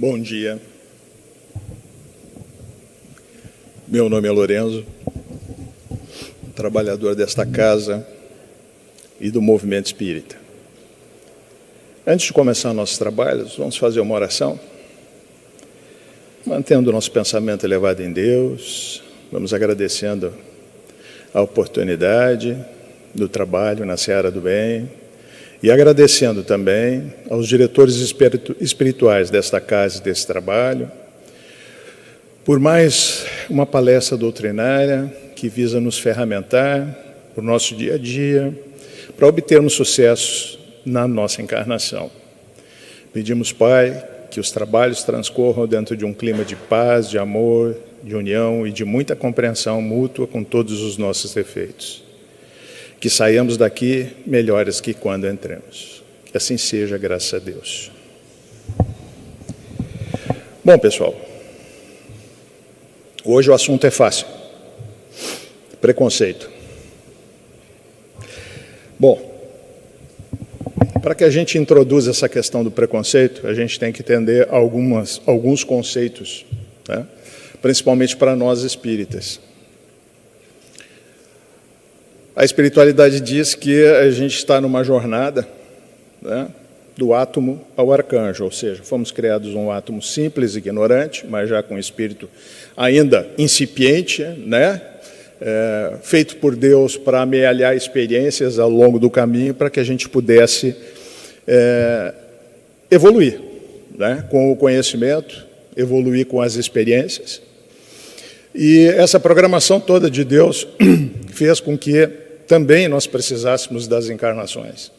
Bom dia. Meu nome é Lorenzo, trabalhador desta casa e do movimento espírita. Antes de começar nossos trabalhos, vamos fazer uma oração, mantendo o nosso pensamento elevado em Deus, vamos agradecendo a oportunidade do trabalho na seara do bem e agradecendo também aos diretores espirituais desta casa e desse trabalho, por mais uma palestra doutrinária que visa nos ferramentar para o nosso dia a dia, para obtermos sucesso na nossa encarnação. Pedimos, Pai, que os trabalhos transcorram dentro de um clima de paz, de amor, de união e de muita compreensão mútua com todos os nossos defeitos. Que saiamos daqui melhores que quando entramos. Que assim seja, graças a Deus. Bom, pessoal, hoje o assunto é fácil. Preconceito. Bom, para que a gente introduza essa questão do preconceito, a gente tem que entender alguns conceitos, né? Principalmente para nós espíritas. A espiritualidade diz que a gente está numa jornada, né, do átomo ao arcanjo, ou seja, fomos criados um átomo simples, ignorante, mas já com espírito ainda incipiente, né, feito por Deus para amealhar experiências ao longo do caminho para que a gente pudesse evoluir, né, com o conhecimento, evoluir com as experiências. E essa programação toda de Deus fez com que também nós precisássemos das encarnações.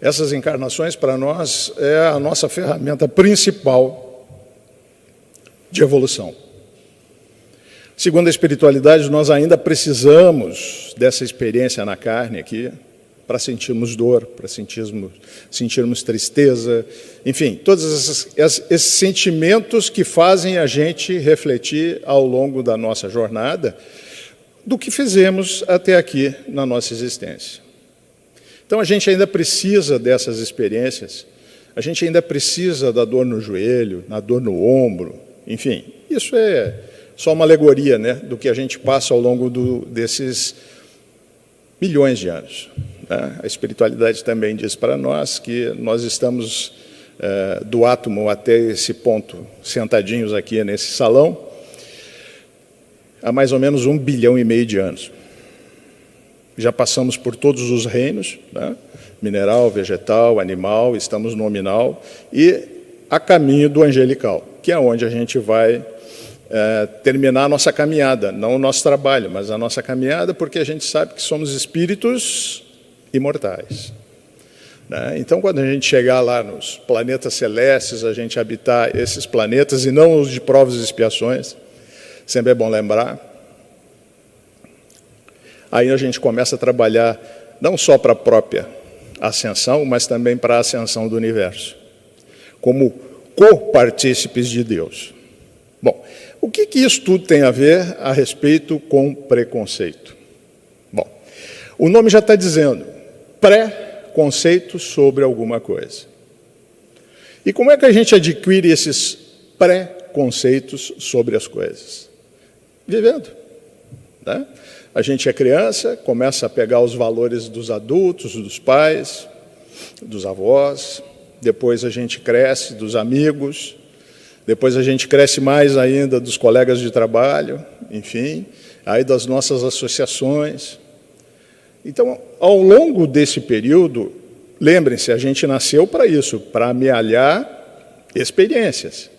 Essas encarnações, para nós, é a nossa ferramenta principal de evolução. Segundo a espiritualidade, nós ainda precisamos dessa experiência na carne aqui, para sentirmos dor, para sentirmos tristeza, enfim, todos esses sentimentos que fazem a gente refletir ao longo da nossa jornada do que fizemos até aqui na nossa existência. Então, a gente ainda precisa dessas experiências, a gente ainda precisa da dor no joelho, da dor no ombro, enfim, isso é só uma alegoria, né, do que a gente passa ao longo desses milhões de anos. A espiritualidade também diz para nós que nós estamos do átomo até esse ponto, sentadinhos aqui nesse salão, há mais ou menos 1,5 bilhão de anos. Já passamos por todos os reinos, né? Mineral, vegetal, animal, estamos no nominal e a caminho do angelical, que é onde a gente vai terminar a nossa caminhada, não o nosso trabalho, mas a nossa caminhada, porque a gente sabe que somos espíritos imortais, né? Então, quando a gente chegar lá nos planetas celestes, a gente habitar esses planetas e não os de provas e expiações, sempre é bom lembrar, aí a gente começa a trabalhar não só para a própria ascensão, mas também para a ascensão do universo, como co-partícipes de Deus. Bom, o que isso tudo tem a ver a respeito com preconceito? Bom, o nome já está dizendo, pré-conceito sobre alguma coisa. E como é que a gente adquire esses pré-conceitos sobre as coisas? Vivendo, né? A gente é criança, começa a pegar os valores dos adultos, dos pais, dos avós, depois a gente cresce dos amigos, depois a gente cresce mais ainda dos colegas de trabalho, enfim, aí das nossas associações. Então, ao longo desse período, lembrem-se, a gente nasceu para isso, para amealhar experiências.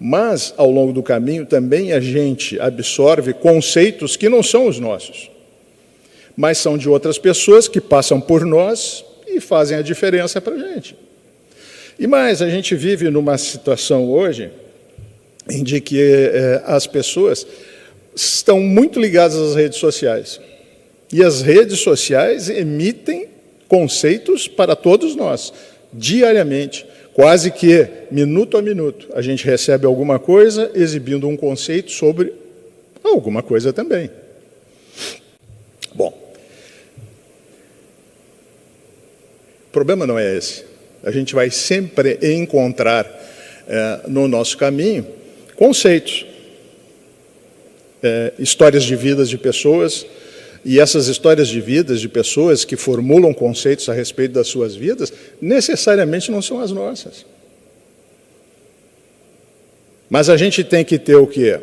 Mas, ao longo do caminho, também a gente absorve conceitos que não são os nossos, mas são de outras pessoas que passam por nós e fazem a diferença para a gente. E mais, a gente vive numa situação hoje em que as pessoas estão muito ligadas às redes sociais. E as redes sociais emitem conceitos para todos nós, diariamente. Quase que, minuto a minuto, a gente recebe alguma coisa exibindo um conceito sobre alguma coisa também. Bom, o problema não é esse. A gente vai sempre encontrar no nosso caminho conceitos, histórias de vidas de pessoas, e essas histórias de vidas de pessoas que formulam conceitos a respeito das suas vidas, necessariamente não são as nossas. Mas a gente tem que ter o quê?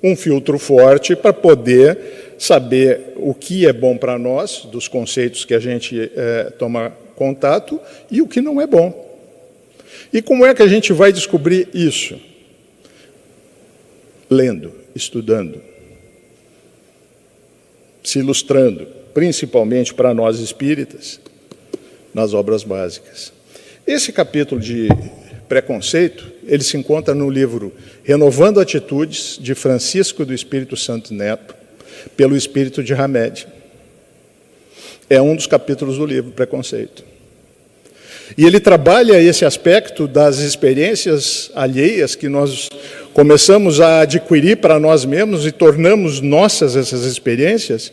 Um filtro forte para poder saber o que é bom para nós, dos conceitos que a gente toma contato, e o que não é bom. E como é que a gente vai descobrir isso? Lendo, estudando, se ilustrando, principalmente para nós espíritas, nas obras básicas. Esse capítulo de preconceito, ele se encontra no livro Renovando Atitudes, de Francisco do Espírito Santo Neto, pelo Espírito de Hamed. É um dos capítulos do livro Preconceito. E ele trabalha esse aspecto das experiências alheias que nós começamos a adquirir para nós mesmos e tornamos nossas essas experiências,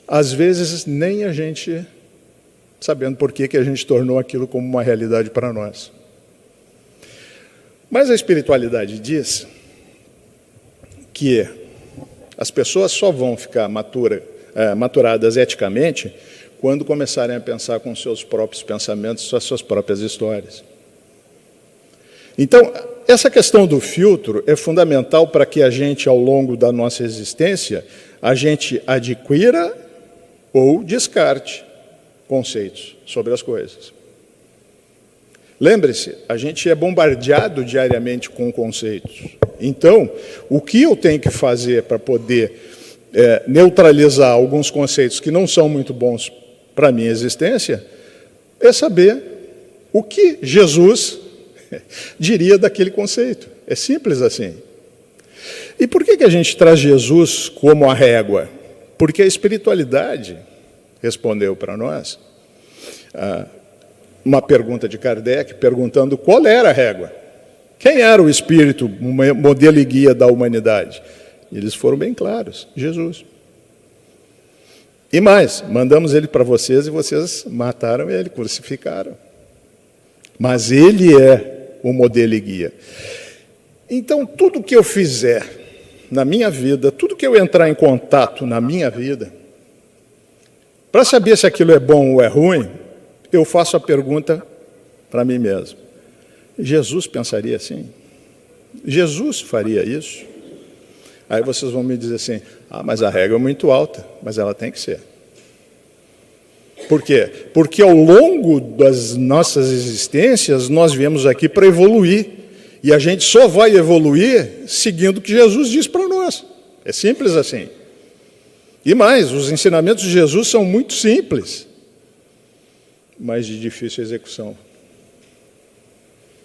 às vezes nem a gente sabendo por que a gente tornou aquilo como uma realidade para nós. Mas a espiritualidade diz que as pessoas só vão ficar maturadas eticamente quando começarem a pensar com seus próprios pensamentos, as suas próprias histórias. Então, essa questão do filtro é fundamental para que a gente, ao longo da nossa existência, a gente adquira ou descarte conceitos sobre as coisas. Lembre-se, a gente é bombardeado diariamente com conceitos. Então, o que eu tenho que fazer para poder neutralizar alguns conceitos que não são muito bons para a minha existência é saber o que Jesus diria daquele conceito. É simples assim. E por que a gente traz Jesus como a régua? Porque a espiritualidade respondeu para nós uma pergunta de Kardec, perguntando qual era a régua. Quem era o espírito, modelo e guia da humanidade? E eles foram bem claros, Jesus. E mais, mandamos ele para vocês e vocês mataram ele, crucificaram. Mas ele é o modelo e guia. Então, tudo que eu fizer na minha vida, tudo que eu entrar em contato na minha vida, para saber se aquilo é bom ou é ruim, eu faço a pergunta para mim mesmo. Jesus pensaria assim? Jesus faria isso? Aí vocês vão me dizer assim, mas a régua é muito alta, mas ela tem que ser. Por quê? Porque ao longo das nossas existências, nós viemos aqui para evoluir. E a gente só vai evoluir seguindo o que Jesus diz para nós. É simples assim. E mais, os ensinamentos de Jesus são muito simples, mas de difícil execução.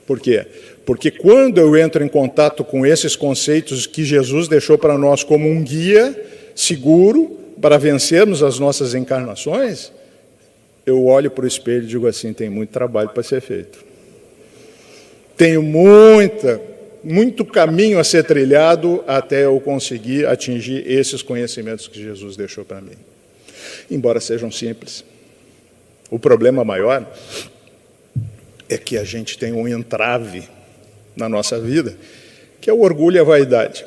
Por quê? Porque quando eu entro em contato com esses conceitos que Jesus deixou para nós como um guia seguro para vencermos as nossas encarnações, eu olho para o espelho e digo assim, tem muito trabalho para ser feito. Tenho muito caminho a ser trilhado até eu conseguir atingir esses conhecimentos que Jesus deixou para mim. Embora sejam simples. O problema maior é que a gente tem um entrave na nossa vida, que é o orgulho e a vaidade.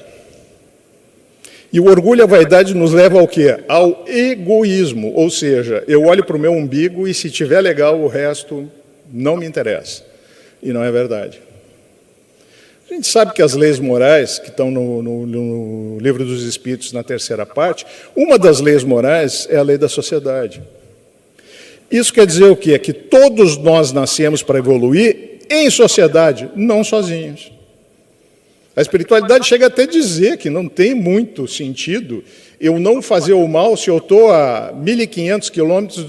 E o orgulho e a vaidade nos leva ao quê? Ao egoísmo, ou seja, eu olho para o meu umbigo e se tiver legal o resto não me interessa. E não é verdade. A gente sabe que as leis morais, que estão no Livro dos Espíritos, na terceira parte, uma das leis morais é a lei da sociedade. Isso quer dizer o quê? É que todos nós nascemos para evoluir em sociedade, não sozinhos. A espiritualidade chega até a dizer que não tem muito sentido eu não fazer o mal se eu estou a 1.500 quilômetros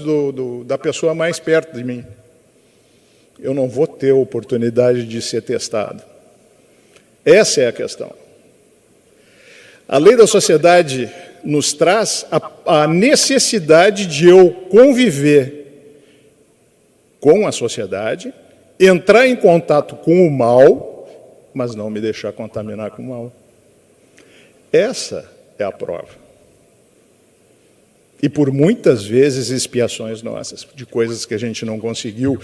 da pessoa mais perto de mim. Eu não vou ter a oportunidade de ser testado. Essa é a questão. A lei da sociedade nos traz a necessidade de eu conviver com a sociedade, entrar em contato com o mal, mas não me deixar contaminar com o mal. Essa é a prova. E por muitas vezes expiações nossas, de coisas que a gente não conseguiu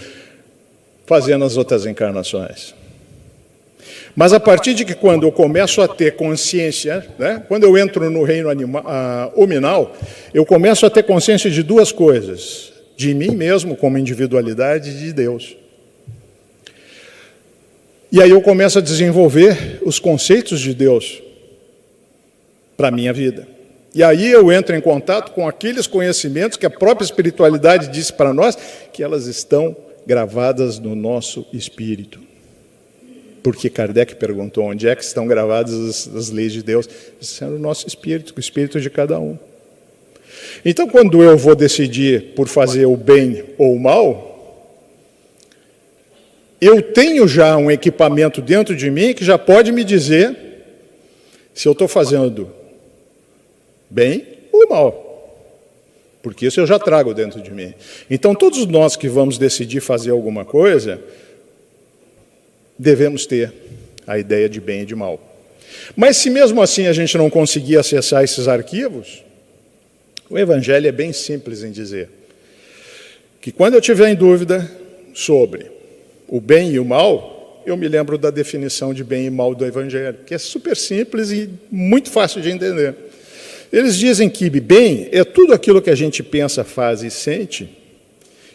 fazer nas outras encarnações. Mas a partir de que quando eu começo a ter consciência, né, quando eu entro no reino hominal, eu começo a ter consciência de duas coisas, de mim mesmo como individualidade e de Deus. E aí eu começo a desenvolver os conceitos de Deus para a minha vida. E aí eu entro em contato com aqueles conhecimentos que a própria espiritualidade disse para nós, que elas estão gravadas no nosso espírito. Porque Kardec perguntou, onde é que estão gravadas as leis de Deus? Isso é no nosso espírito, o espírito de cada um. Então, quando eu vou decidir por fazer o bem ou o mal, eu tenho já um equipamento dentro de mim que já pode me dizer se eu estou fazendo bem ou mal. Porque isso eu já trago dentro de mim. Então, todos nós que vamos decidir fazer alguma coisa, devemos ter a ideia de bem e de mal. Mas se mesmo assim a gente não conseguir acessar esses arquivos, o Evangelho é bem simples em dizer que quando eu tiver em dúvida sobre o bem e o mal, eu me lembro da definição de bem e mal do Evangelho, que é super simples e muito fácil de entender. Eles dizem que bem é tudo aquilo que a gente pensa, faz e sente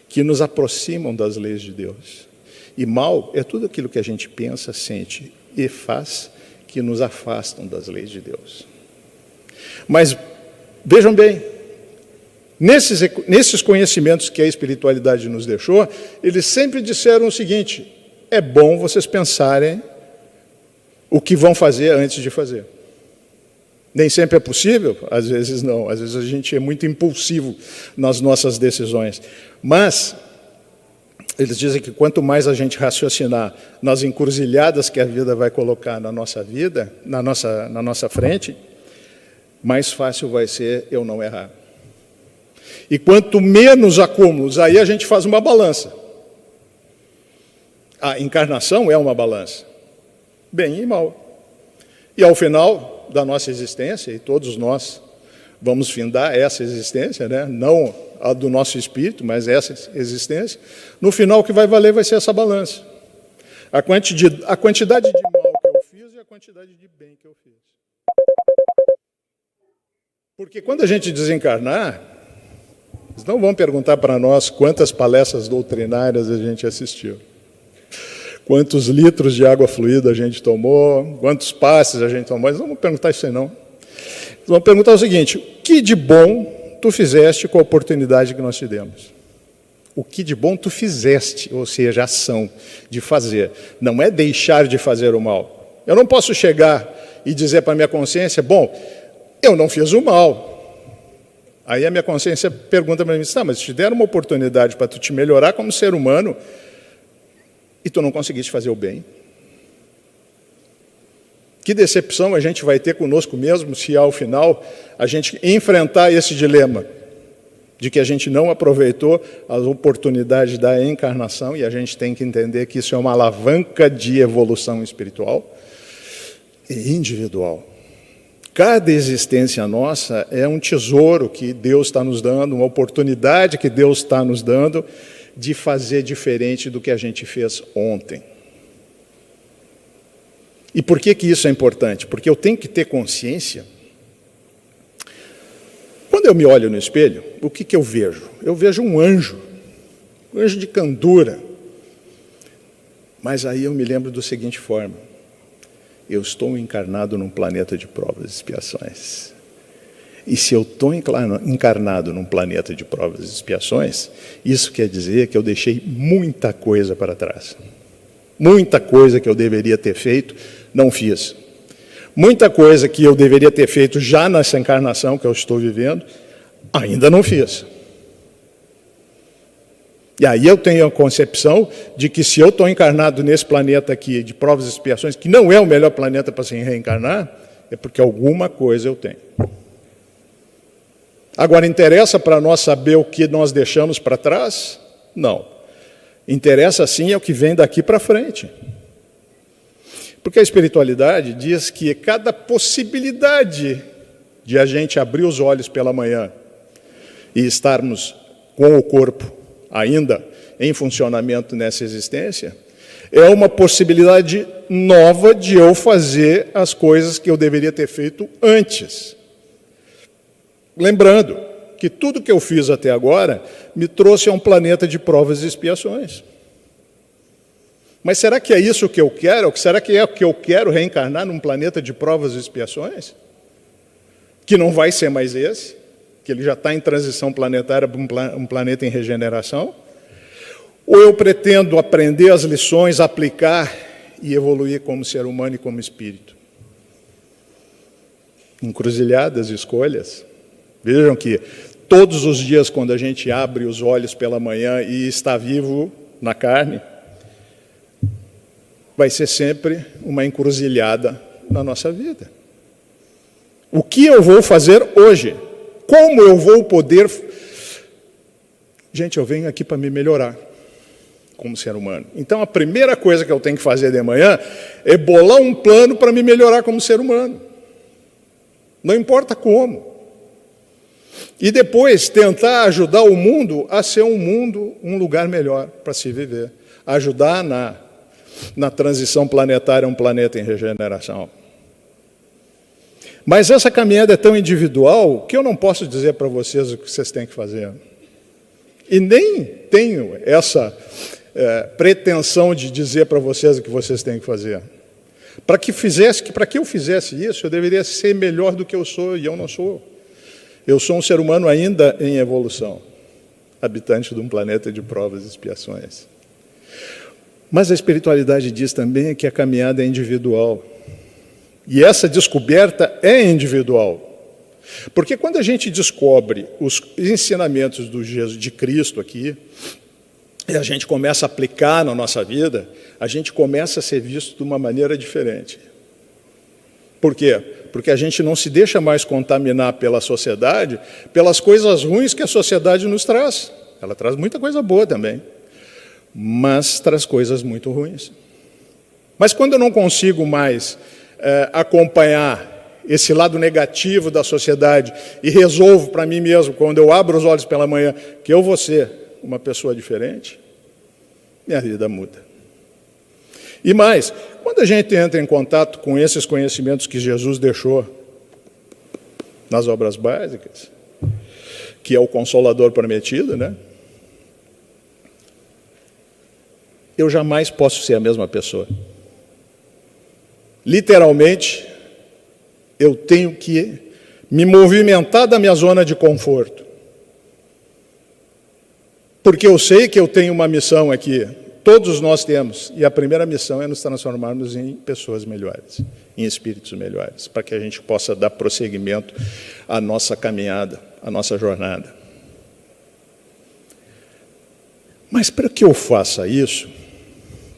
que nos aproximam das leis de Deus. E mal é tudo aquilo que a gente pensa, sente e faz que nos afastam das leis de Deus. Mas, vejam bem, nesses conhecimentos que a espiritualidade nos deixou, eles sempre disseram o seguinte, é bom vocês pensarem o que vão fazer antes de fazer. Nem sempre é possível, às vezes não, às vezes a gente é muito impulsivo nas nossas decisões. Mas eles dizem que quanto mais a gente raciocinar nas encruzilhadas que a vida vai colocar na nossa vida, na nossa frente, mais fácil vai ser eu não errar. E quanto menos acúmulos, aí a gente faz uma balança. A encarnação é uma balança, bem e mal. E ao final da nossa existência, e todos nós vamos findar essa existência, né? Não a do nosso espírito, mas essa existência, no final o que vai valer vai ser essa balança. A quantidade de mal que eu fiz e a quantidade de bem que eu fiz. Porque quando a gente desencarnar, eles não vão perguntar para nós quantas palestras doutrinárias a gente assistiu, quantos litros de água fluida a gente tomou, quantos passes a gente tomou. Eles não vão perguntar isso aí, não. Eles vão perguntar o seguinte, o que de bom tu fizeste com a oportunidade que nós te demos? O que de bom tu fizeste, ou seja, a ação de fazer. Não é deixar de fazer o mal. Eu não posso chegar e dizer para a minha consciência, bom, eu não fiz o mal. Aí a minha consciência pergunta para mim, tá, mas te deram uma oportunidade para tu te melhorar como ser humano e tu não conseguiste fazer o bem. Que decepção a gente vai ter conosco mesmo se ao final a gente enfrentar esse dilema de que a gente não aproveitou as oportunidades da encarnação e a gente tem que entender que isso é uma alavanca de evolução espiritual e individual. Cada existência nossa é um tesouro que Deus está nos dando, uma oportunidade que Deus está nos dando de fazer diferente do que a gente fez ontem. E por que isso é importante? Porque eu tenho que ter consciência. Quando eu me olho no espelho, o que eu vejo? Eu vejo um anjo de candura. Mas aí eu me lembro da seguinte forma, eu estou encarnado num planeta de provas e expiações. E se eu estou encarnado num planeta de provas e expiações, isso quer dizer que eu deixei muita coisa para trás. Muita coisa que eu deveria ter feito, não fiz. Muita coisa que eu deveria ter feito já nessa encarnação que eu estou vivendo, ainda não fiz. E aí eu tenho a concepção de que se eu estou encarnado nesse planeta aqui de provas e expiações, que não é o melhor planeta para se reencarnar, é porque alguma coisa eu tenho. Agora, interessa para nós saber o que nós deixamos para trás? Não. Interessa sim é o que vem daqui para frente. Porque a espiritualidade diz que cada possibilidade de a gente abrir os olhos pela manhã e estarmos com o corpo ainda em funcionamento nessa existência, É uma possibilidade nova de eu fazer as coisas que eu deveria ter feito antes. Lembrando que tudo que eu fiz até agora me trouxe a um planeta de provas e expiações. Mas será que é isso que eu quero? Será que é o que eu quero reencarnar num planeta de provas e expiações? Que não vai ser mais esse, que ele já está em transição planetária para um planeta em regeneração? Ou eu pretendo aprender as lições, aplicar e evoluir como ser humano e como espírito? Encruzilhadas, escolhas. Vejam que todos os dias, quando a gente abre os olhos pela manhã e está vivo na carne, vai ser sempre uma encruzilhada na nossa vida. O que eu vou fazer hoje? Como eu vou poder... Gente, eu venho aqui para me melhorar como ser humano. Então, a primeira coisa que eu tenho que fazer de manhã é bolar um plano para me melhorar como ser humano. Não importa como. E depois tentar ajudar o mundo a ser um lugar melhor para se viver. Ajudar na transição planetária a um planeta em regeneração. Mas essa caminhada é tão individual que eu não posso dizer para vocês o que vocês têm que fazer. E nem tenho essa pretensão de dizer para vocês o que vocês têm que fazer. Para que eu fizesse isso, eu deveria ser melhor do que eu sou, e eu não sou. Eu sou um ser humano ainda em evolução, habitante de um planeta de provas e expiações. Mas a espiritualidade diz também que a caminhada é individual. E essa descoberta é individual. Porque quando a gente descobre os ensinamentos de Cristo aqui, e a gente começa a aplicar na nossa vida, a gente começa a ser visto de uma maneira diferente. Por quê? Porque a gente não se deixa mais contaminar pela sociedade, pelas coisas ruins que a sociedade nos traz. Ela traz muita coisa boa também, mas traz coisas muito ruins. Mas quando eu não consigo mais acompanhar esse lado negativo da sociedade e resolvo para mim mesmo, quando eu abro os olhos pela manhã, que eu vou ser uma pessoa diferente, minha vida muda. E mais, quando a gente entra em contato com esses conhecimentos que Jesus deixou nas obras básicas, que é o Consolador prometido, né? Eu jamais posso ser a mesma pessoa. Literalmente, eu tenho que me movimentar da minha zona de conforto. Porque eu sei que eu tenho uma missão aqui, todos nós temos, e a primeira missão é nos transformarmos em pessoas melhores, em espíritos melhores, para que a gente possa dar prosseguimento à nossa caminhada, à nossa jornada. Mas para que eu faça isso,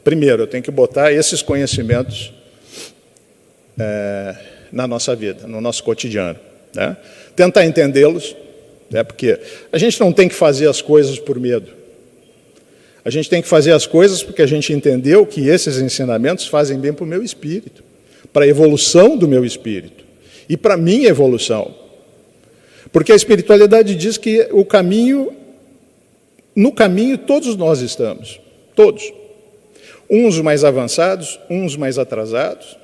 primeiro eu tenho que botar esses conhecimentos na nossa vida, no nosso cotidiano, né? Tentar entendê-los, né? Porque a gente não tem que fazer as coisas por medo. A gente tem que fazer as coisas porque a gente entendeu que esses ensinamentos fazem bem para o meu espírito, para a evolução do meu espírito e para a minha evolução. Porque a espiritualidade diz que no caminho todos nós estamos, todos. Uns mais avançados, uns mais atrasados,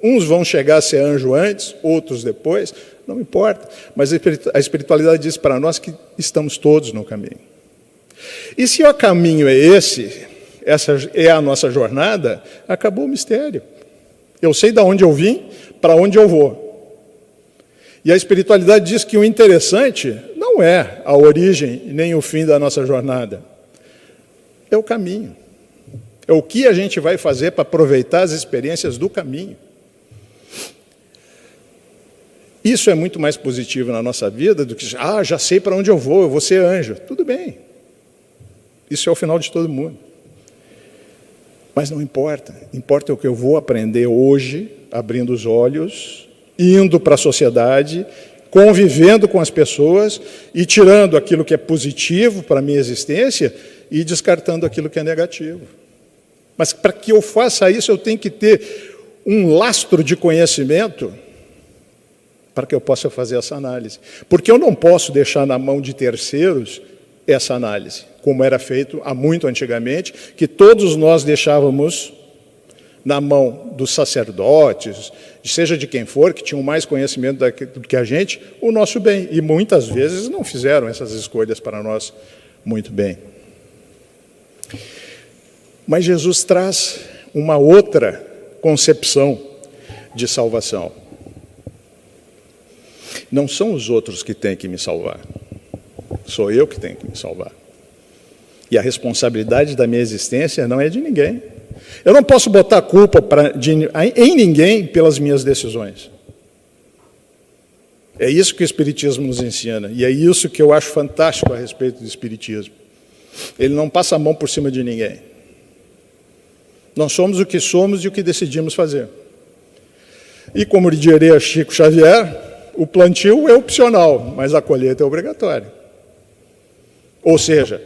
uns vão chegar a ser anjo antes, outros depois, não importa. Mas a espiritualidade diz para nós que estamos todos no caminho. E se o caminho é essa é a nossa jornada, acabou o mistério. Eu sei de onde eu vim, para onde eu vou. E a espiritualidade diz que o interessante não é a origem nem o fim da nossa jornada. É o caminho. É o que a gente vai fazer para aproveitar as experiências do caminho. Isso é muito mais positivo na nossa vida do que, já sei para onde eu vou ser anjo. Tudo bem. Isso é o final de todo mundo. Mas não importa. Importa o que eu vou aprender hoje, abrindo os olhos, indo para a sociedade, convivendo com as pessoas e tirando aquilo que é positivo para a minha existência e descartando aquilo que é negativo. Mas para que eu faça isso, eu tenho que ter um lastro de conhecimento para que eu possa fazer essa análise. Porque eu não posso deixar na mão de terceiros essa análise, como era feito há muito antigamente, que todos nós deixávamos na mão dos sacerdotes, seja de quem for, que tinham mais conhecimento do que a gente, o nosso bem. E muitas vezes não fizeram essas escolhas para nós muito bem. Mas Jesus traz uma outra concepção de salvação. Não são os outros que têm que me salvar. Sou eu que tenho que me salvar. E a responsabilidade da minha existência não é de ninguém. Eu não posso botar a culpa em ninguém pelas minhas decisões. É isso que o Espiritismo nos ensina. E é isso que eu acho fantástico a respeito do Espiritismo. Ele não passa a mão por cima de ninguém. Nós somos o que somos e o que decidimos fazer. E como diria Chico Xavier, o plantio é opcional, mas a colheita é obrigatória. Ou seja,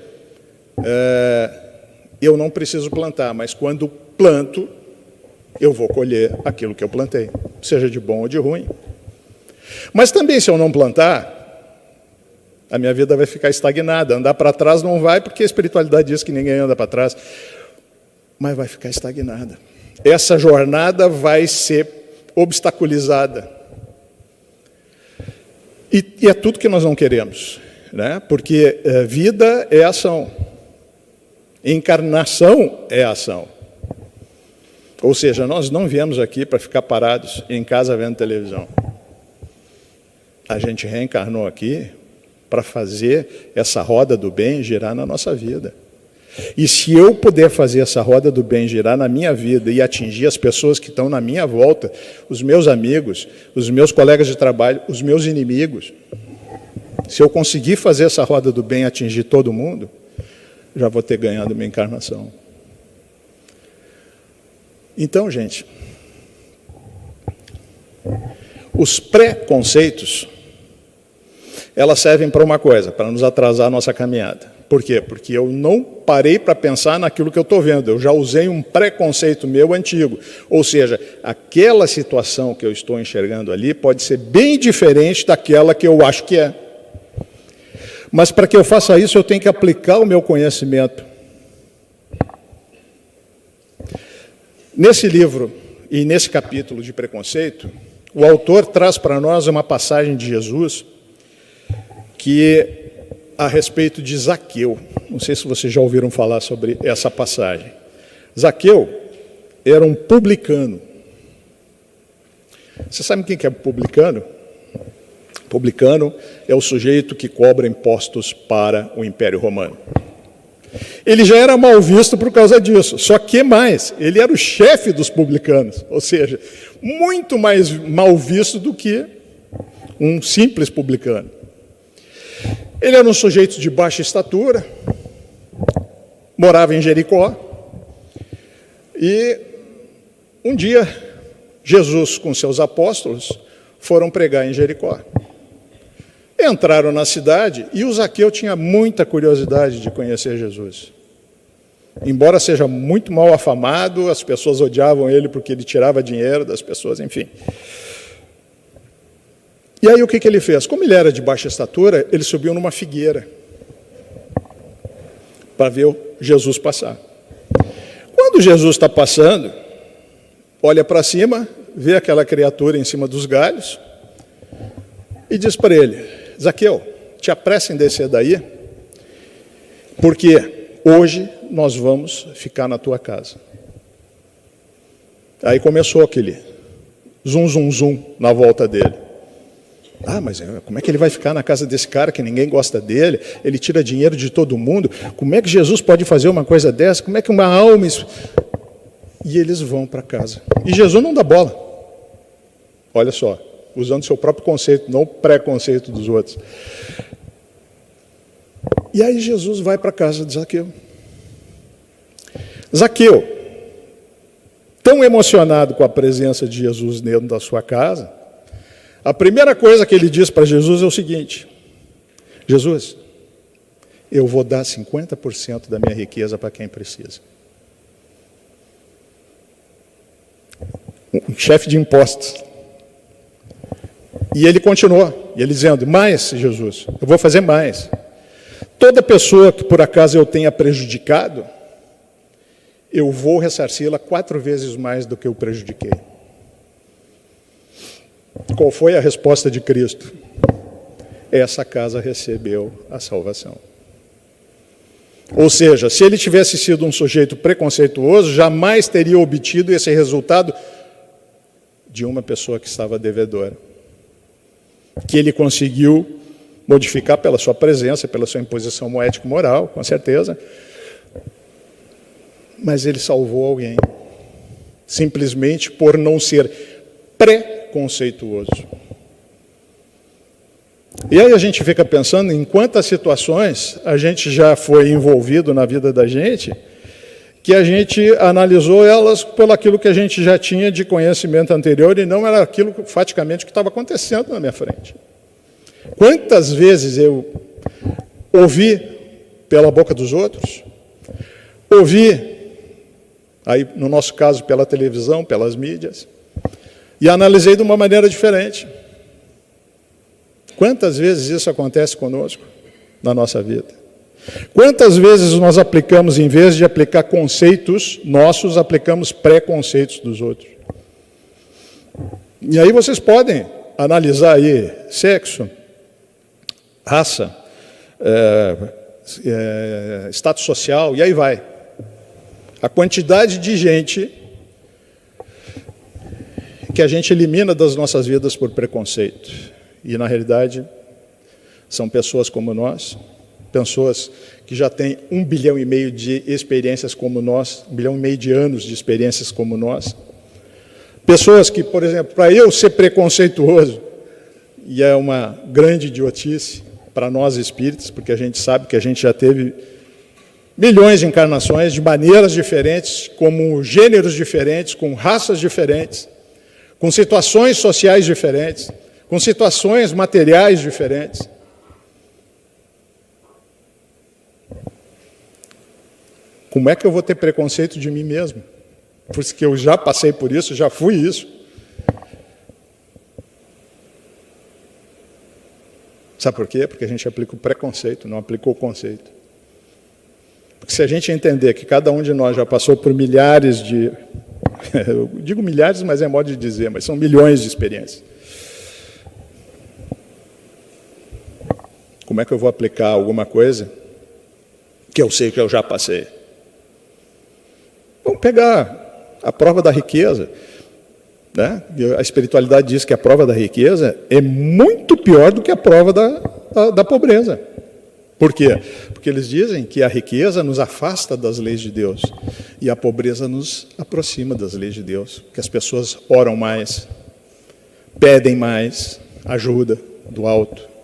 eu não preciso plantar, mas quando planto, eu vou colher aquilo que eu plantei, seja de bom ou de ruim. Mas também, se eu não plantar, a minha vida vai ficar estagnada. Andar para trás não vai, porque a espiritualidade diz que ninguém anda para trás, mas vai ficar estagnada. Essa jornada vai ser obstaculizada. E é tudo que nós não queremos, né? Porque vida é ação. Encarnação é ação. Ou seja, nós não viemos aqui para ficar parados em casa vendo televisão. A gente reencarnou aqui para fazer essa roda do bem girar na nossa vida. E se eu puder fazer essa roda do bem girar na minha vida e atingir as pessoas que estão na minha volta, os meus amigos, os meus colegas de trabalho, os meus inimigos, se eu conseguir fazer essa roda do bem atingir todo mundo, já vou ter ganhado minha encarnação. Então, gente, os preconceitos, elas servem para uma coisa, para nos atrasar a nossa caminhada. Por quê? Porque eu não parei para pensar naquilo que eu estou vendo. Eu já usei um preconceito meu antigo. Ou seja, aquela situação que eu estou enxergando ali pode ser bem diferente daquela que eu acho que é. Mas para que eu faça isso, eu tenho que aplicar o meu conhecimento. Nesse livro e nesse capítulo de preconceito, o autor traz para nós uma passagem de Jesus que a respeito de Zaqueu. Não sei se vocês já ouviram falar sobre essa passagem. Zaqueu era um publicano. Você sabe quem que é publicano? Publicano é o sujeito que cobra impostos para o Império Romano. Ele já era mal visto por causa disso, só que mais, ele era o chefe dos publicanos, ou seja, muito mais mal visto do que um simples publicano. Ele era um sujeito de baixa estatura, morava em Jericó, e um dia Jesus com seus apóstolos foram pregar em Jericó. Entraram na cidade e o Zaqueu tinha muita curiosidade de conhecer Jesus. Embora seja muito mal afamado, as pessoas odiavam ele porque ele tirava dinheiro das pessoas, enfim. E aí o que ele fez? Como ele era de baixa estatura, ele subiu numa figueira para ver Jesus passar. Quando Jesus está passando, olha para cima, vê aquela criatura em cima dos galhos e diz para ele: Zaqueu, te apressa em descer daí, porque hoje nós vamos ficar na tua casa. Aí começou aquele zum, zum, zum na volta dele. Ah, mas como é que ele vai ficar na casa desse cara que ninguém gosta dele? Ele tira dinheiro de todo mundo. Como é que Jesus pode fazer uma coisa dessa? Como é que uma alma... E eles vão para casa. E Jesus não dá bola. Olha só, usando seu próprio conceito, não o preconceito dos outros. E aí Jesus vai para a casa de Zaqueu. Zaqueu, tão emocionado com a presença de Jesus dentro da sua casa, a primeira coisa que ele diz para Jesus é o seguinte: Jesus, eu vou dar 50% da minha riqueza para quem precisa. Um chefe de impostos. E ele continuou, e ele dizendo: mais, Jesus, eu vou fazer mais. Toda pessoa que por acaso eu tenha prejudicado, eu vou ressarci-la 4 vezes mais do que eu prejudiquei. Qual foi a resposta de Cristo? Essa casa recebeu a salvação. Ou seja, se ele tivesse sido um sujeito preconceituoso, jamais teria obtido esse resultado de uma pessoa que estava devedora, que ele conseguiu modificar pela sua presença, pela sua imposição ético-moral, com certeza, mas ele salvou alguém, simplesmente por não ser preconceituoso. E aí a gente fica pensando em quantas situações a gente já foi envolvido na vida da gente, que a gente analisou elas pelo aquilo que a gente já tinha de conhecimento anterior e não era aquilo faticamente que estava acontecendo na minha frente. Quantas vezes eu ouvi pela boca dos outros, ouvi, aí no nosso caso pela televisão, pelas mídias, e analisei de uma maneira diferente. Quantas vezes isso acontece conosco na nossa vida? Quantas vezes nós aplicamos, em vez de aplicar conceitos nossos, aplicamos preconceitos dos outros? E aí vocês podem analisar aí sexo, raça, status social, e aí vai. A quantidade de gente que a gente elimina das nossas vidas por preconceito. E, na realidade, são pessoas como nós, pessoas que já têm 1,5 bilhão de experiências como nós, 1,5 bilhão de anos de experiências como nós. Pessoas que, por exemplo, para eu ser preconceituoso, e é uma grande idiotice para nós espíritas, porque a gente sabe que a gente já teve milhões de encarnações, de maneiras diferentes, como gêneros diferentes, com raças diferentes, com situações sociais diferentes, com situações materiais diferentes. Como é que eu vou ter preconceito de mim mesmo? Porque eu já passei por isso, já fui isso. Sabe por quê? Porque a gente aplica o preconceito, não aplicou o conceito. Porque se a gente entender que cada um de nós já passou por milhares de... eu digo milhares, mas é modo de dizer, mas são milhões de experiências. Como é que eu vou aplicar alguma coisa que eu sei que eu já passei? Vamos pegar a prova da riqueza, né? A espiritualidade diz que a prova da riqueza é muito pior do que a prova da pobreza. Por quê? Porque eles dizem que a riqueza nos afasta das leis de Deus e a pobreza nos aproxima das leis de Deus, que as pessoas oram mais, pedem mais ajuda do alto.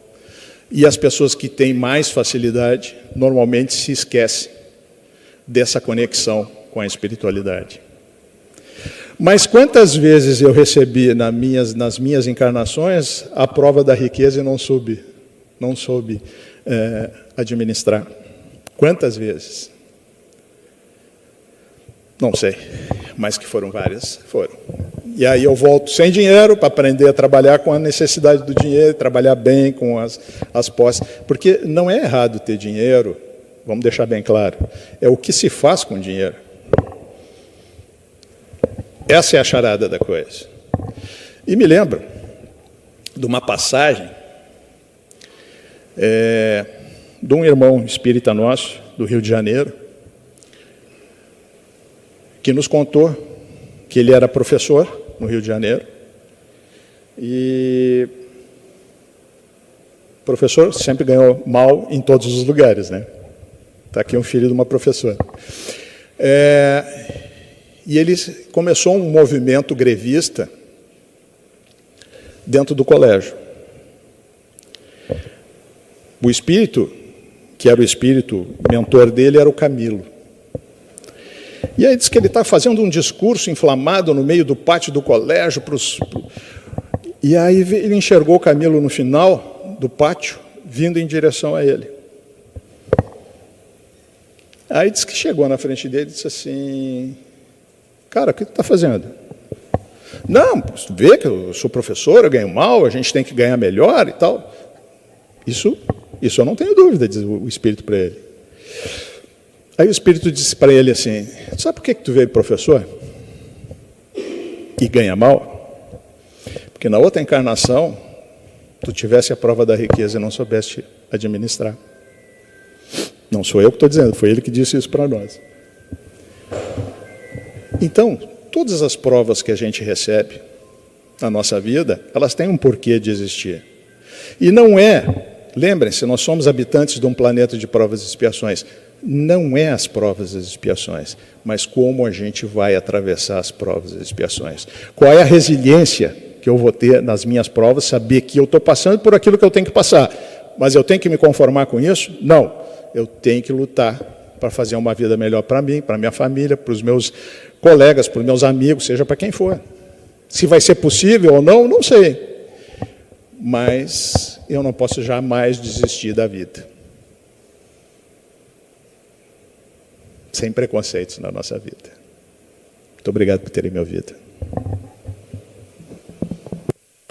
E as pessoas que têm mais facilidade, normalmente se esquecem dessa conexão com a espiritualidade. Mas quantas vezes eu recebi nas minhas encarnações a prova da riqueza e não soube administrar? Quantas vezes? Não sei, mas que foram várias, foram. E aí eu volto sem dinheiro para aprender a trabalhar com a necessidade do dinheiro, trabalhar bem com as posses. Porque não é errado ter dinheiro, vamos deixar bem claro, é o que se faz com dinheiro. Essa é a charada da coisa. E me lembro de uma passagem de um irmão espírita nosso, do Rio de Janeiro, que nos contou que ele era professor no Rio de Janeiro, e o professor sempre ganhou mal em todos os lugares, né? Está aqui um filho de uma professora. E ele começou um movimento grevista dentro do colégio. O espírito, que era o espírito mentor dele, era o Camilo. E aí diz que ele está fazendo um discurso inflamado no meio do pátio do colégio. E aí ele enxergou o Camilo no final do pátio, vindo em direção a ele. Aí diz que chegou na frente dele e disse assim: cara, o que tu está fazendo? Não, tu vê que eu sou professor, eu ganho mal, a gente tem que ganhar melhor e tal. Isso eu não tenho dúvida, diz o espírito para ele. Aí o Espírito disse para ele assim, sabe por que tu veio professor? E ganha mal? Porque na outra encarnação, tu tivesse a prova da riqueza e não soubeste administrar. Não sou eu que estou dizendo, foi ele que disse isso para nós. Então, todas as provas que a gente recebe na nossa vida, elas têm um porquê de existir. E não é, lembrem-se, nós somos habitantes de um planeta de provas e expiações. Não é as provas e as expiações, mas como a gente vai atravessar as provas e expiações. Qual é a resiliência que eu vou ter nas minhas provas, saber que eu estou passando por aquilo que eu tenho que passar. Mas eu tenho que me conformar com isso? Não. Eu tenho que lutar para fazer uma vida melhor para mim, para minha família, para os meus colegas, para os meus amigos, seja para quem for. Se vai ser possível ou não, não sei. Mas eu não posso jamais desistir da vida. Sem preconceitos na nossa vida. Muito obrigado por terem me ouvido.